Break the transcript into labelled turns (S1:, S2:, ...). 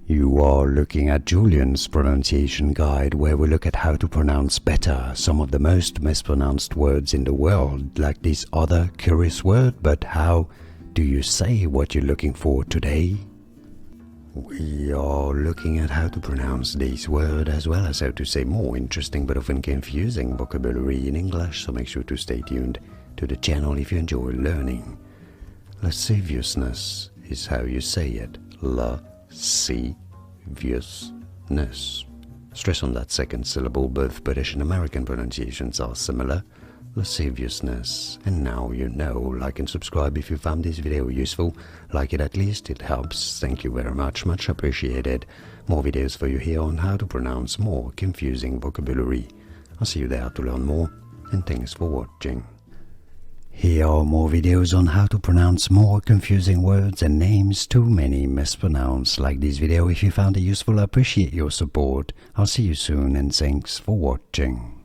S1: You are looking at Julian's pronunciation guide, where we look at how to pronounce better some of the most mispronounced words in the world, like this other curious word. But how do you say what you're looking for today? We are looking at how to pronounce this word, as well as how to say more interesting but often confusing vocabulary in English, so make sure to stay tuned to the channel if you enjoy learning. Lasciviousness is how you say it. Lasciviousness. Stress on that second syllable. Both British and American pronunciations are similar. Lasciviousness. And now you know. Like and subscribe if you found this video useful. Like it at least, it helps. Thank you very much, much appreciated. More videos for you here on how to pronounce more confusing vocabulary. I'll see you there to learn more, and thanks for watching. Here are more videos on how to pronounce more confusing words and names too many mispronounced. Like this video if you found it useful. I appreciate your support. I'll see you soon, and thanks for watching.